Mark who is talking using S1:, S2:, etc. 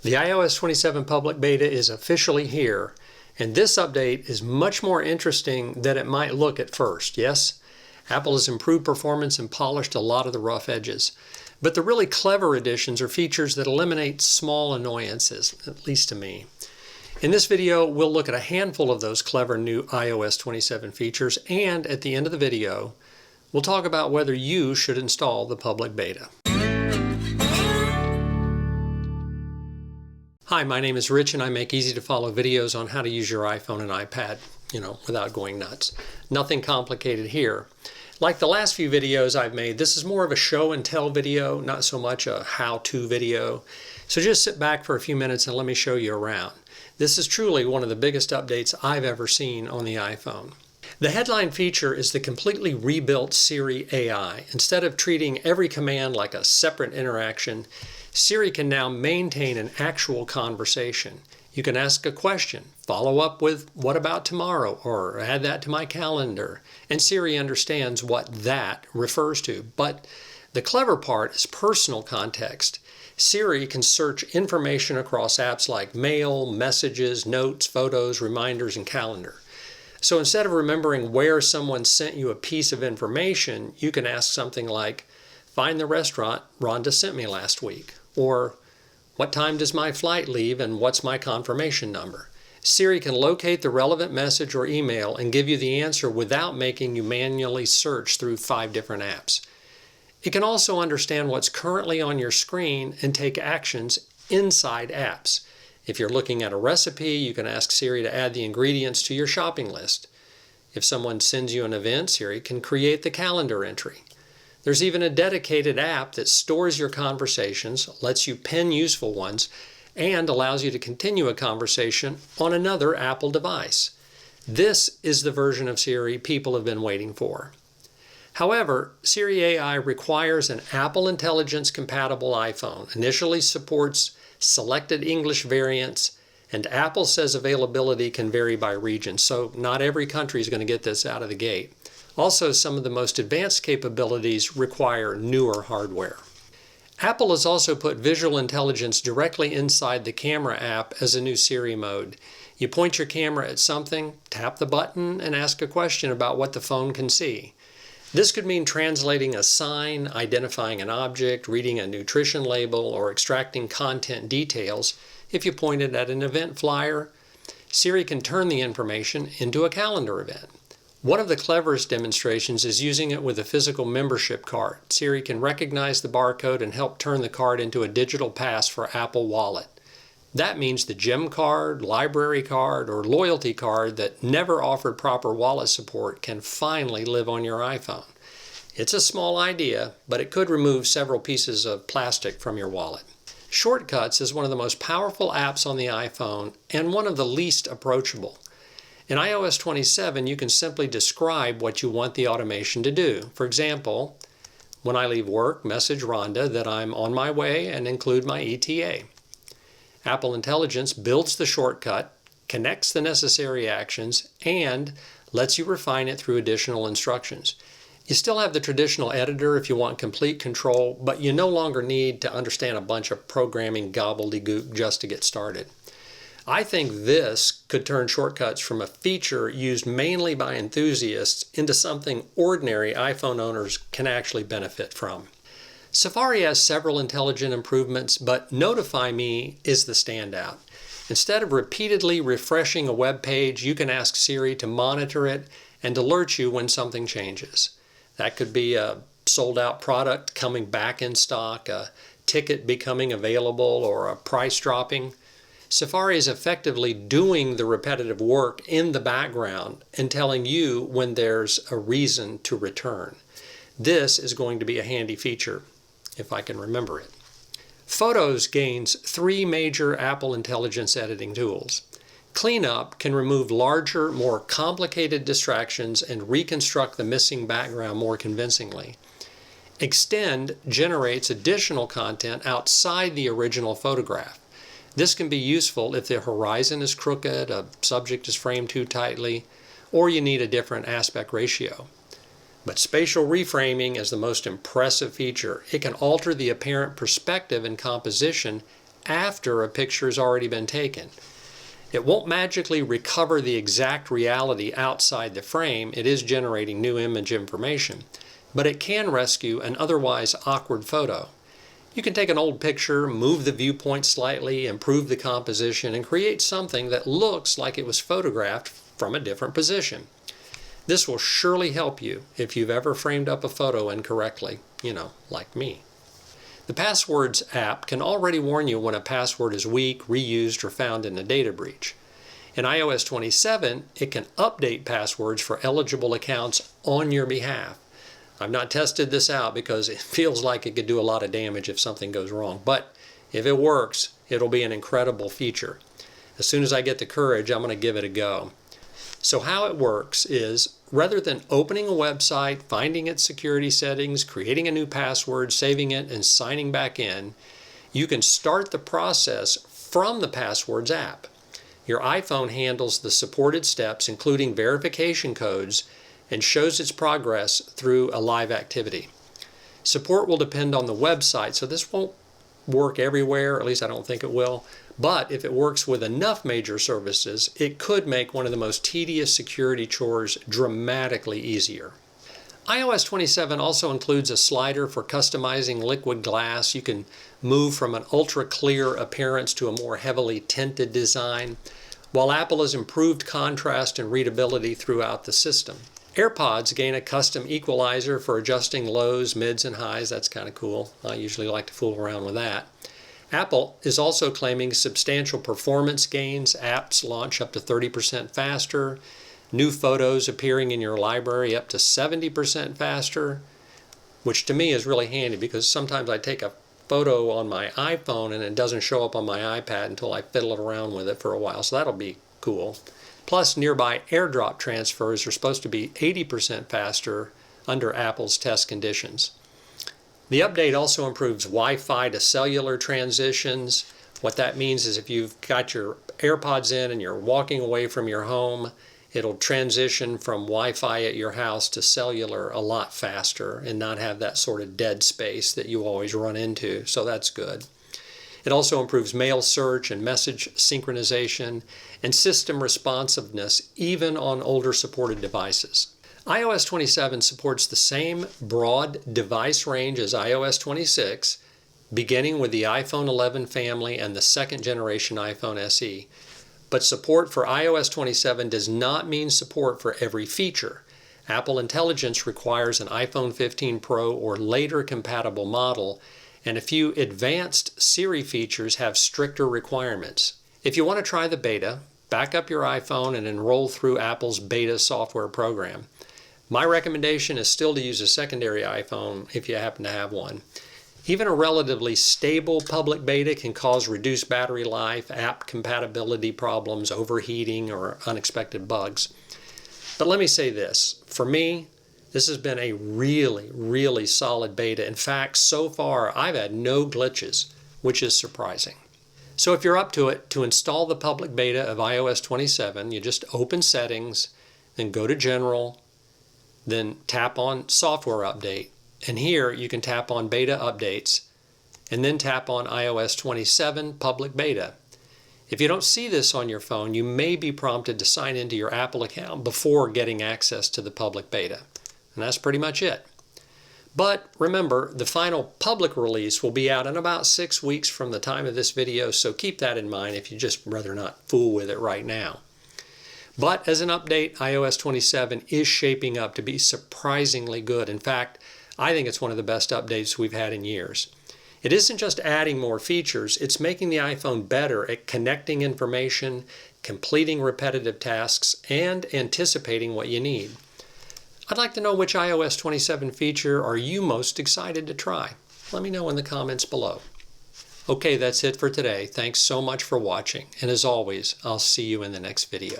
S1: The iOS 27 public beta is officially here, and this update is much more interesting than it might look at first. Yes, Apple has improved performance and polished a lot of the rough edges. But the really clever additions are features that eliminate small annoyances, at least to me. In this video, we'll look at a handful of those clever new iOS 27 features, and at the end of the video, we'll talk about whether you should install the public beta. Hi, my name is Rich and I make easy to follow videos on how to use your iPhone and iPad, without going nuts. Nothing complicated here. Like the last few videos I've made, this is more of a show and tell video, not so much a how-to video. So just sit back for a few minutes and let me show you around. This is truly one of the biggest updates I've ever seen on the iPhone. The headline feature is the completely rebuilt Siri AI. Instead of treating every command like a separate interaction, Siri can now maintain an actual conversation. You can ask a question, follow up with "what about tomorrow?" or "add that to my calendar," and Siri understands what that refers to. But the clever part is personal context. Siri can search information across apps like Mail, Messages, Notes, Photos, Reminders, and Calendar. So instead of remembering where someone sent you a piece of information, you can ask something like, "Find the restaurant Rhonda sent me last week," or "What time does my flight leave and what's my confirmation number?" Siri can locate the relevant message or email and give you the answer without making you manually search through 5 different apps. It can also understand what's currently on your screen and take actions inside apps. If you're looking at a recipe, you can ask Siri to add the ingredients to your shopping list. If someone sends you an event, Siri can create the calendar entry. There's even a dedicated app that stores your conversations, lets you pin useful ones, and allows you to continue a conversation on another Apple device. This is the version of Siri people have been waiting for. However, Siri AI requires an Apple Intelligence-compatible iPhone, initially supports selected English variants, and Apple says availability can vary by region, so not every country is going to get this out of the gate. Also, some of the most advanced capabilities require newer hardware. Apple has also put visual intelligence directly inside the camera app as a new Siri mode. You point your camera at something, tap the button, and ask a question about what the phone can see. This could mean translating a sign, identifying an object, reading a nutrition label, or extracting content details. If you point it at an event flyer, Siri can turn the information into a calendar event. One of the cleverest demonstrations is using it with a physical membership card. Siri can recognize the barcode and help turn the card into a digital pass for Apple Wallet. That means the gem card, library card, or loyalty card that never offered proper wallet support can finally live on your iPhone. It's a small idea, but it could remove several pieces of plastic from your wallet. Shortcuts is one of the most powerful apps on the iPhone and one of the least approachable. In iOS 27, you can simply describe what you want the automation to do. For example, when I leave work, message Rhonda that I'm on my way and include my ETA. Apple Intelligence builds the shortcut, connects the necessary actions, and lets you refine it through additional instructions. You still have the traditional editor if you want complete control, but you no longer need to understand a bunch of programming gobbledygook just to get started. I think this could turn shortcuts from a feature used mainly by enthusiasts into something ordinary iPhone owners can actually benefit from. Safari has several intelligent improvements, but Notify Me is the standout. Instead of repeatedly refreshing a web page, you can ask Siri to monitor it and alert you when something changes. That could be a sold-out product coming back in stock, a ticket becoming available, or a price dropping. Safari is effectively doing the repetitive work in the background and telling you when there's a reason to return. This is going to be a handy feature, if I can remember it. Photos gains 3 major Apple Intelligence editing tools. Cleanup can remove larger, more complicated distractions and reconstruct the missing background more convincingly. Extend generates additional content outside the original photograph. This can be useful if the horizon is crooked, a subject is framed too tightly, or you need a different aspect ratio. But spatial reframing is the most impressive feature. It can alter the apparent perspective and composition after a picture has already been taken. It won't magically recover the exact reality outside the frame. It is generating new image information, but it can rescue an otherwise awkward photo. You can take an old picture, move the viewpoint slightly, improve the composition, and create something that looks like it was photographed from a different position. This will surely help you if you've ever framed up a photo incorrectly, like me. The Passwords app can already warn you when a password is weak, reused, or found in a data breach. In iOS 27, it can update passwords for eligible accounts on your behalf. I've not tested this out because it feels like it could do a lot of damage if something goes wrong, but if it works, it'll be an incredible feature. As soon as I get the courage, I'm going to give it a go. So how it works is, rather than opening a website, finding its security settings, creating a new password, saving it, and signing back in, you can start the process from the Passwords app. Your iPhone handles the supported steps, including verification codes, and shows its progress through a live activity. Support will depend on the website, so this won't work everywhere, at least I don't think it will. But if it works with enough major services, it could make one of the most tedious security chores dramatically easier. iOS 27 also includes a slider for customizing liquid glass. You can move from an ultra clear appearance to a more heavily tinted design, while Apple has improved contrast and readability throughout the system. AirPods gain a custom equalizer for adjusting lows, mids, and highs. That's kind of cool. I usually like to fool around with that. Apple is also claiming substantial performance gains. Apps launch up to 30% faster. New photos appearing in your library up to 70% faster, which to me is really handy because sometimes I take a photo on my iPhone and it doesn't show up on my iPad until I fiddle it around with it for a while, so that'll be cool. Plus, nearby AirDrop transfers are supposed to be 80% faster under Apple's test conditions. The update also improves Wi-Fi to cellular transitions. What that means is if you've got your AirPods in and you're walking away from your home, it'll transition from Wi-Fi at your house to cellular a lot faster and not have that sort of dead space that you always run into, so that's good. It also improves mail search and message synchronization and system responsiveness even on older supported devices. iOS 27 supports the same broad device range as iOS 26, beginning with the iPhone 11 family and the second generation iPhone SE. But support for iOS 27 does not mean support for every feature. Apple Intelligence requires an iPhone 15 Pro or later compatible model, and a few advanced Siri features have stricter requirements. If you want to try the beta, back up your iPhone and enroll through Apple's beta software program. My recommendation is still to use a secondary iPhone if you happen to have one. Even a relatively stable public beta can cause reduced battery life, app compatibility problems, overheating, or unexpected bugs. But let me say this, for me, this has been a really, really solid beta. In fact, so far, I've had no glitches, which is surprising. So if you're up to it, to install the public beta of iOS 27, you just open Settings, then go to General, then tap on Software Update. And here you can tap on Beta Updates, and then tap on iOS 27 Public Beta. If you don't see this on your phone, you may be prompted to sign into your Apple account before getting access to the public beta. And that's pretty much it. But remember, the final public release will be out in about 6 weeks from the time of this video, so keep that in mind if you just rather not fool with it right now. But as an update, iOS 27 is shaping up to be surprisingly good. In fact, I think it's one of the best updates we've had in years. It isn't just adding more features, it's making the iPhone better at connecting information, completing repetitive tasks, and anticipating what you need. I'd like to know which iOS 27 feature are you most excited to try. Let me know in the comments below. Okay, that's it for today. Thanks so much for watching, and as always, I'll see you in the next video.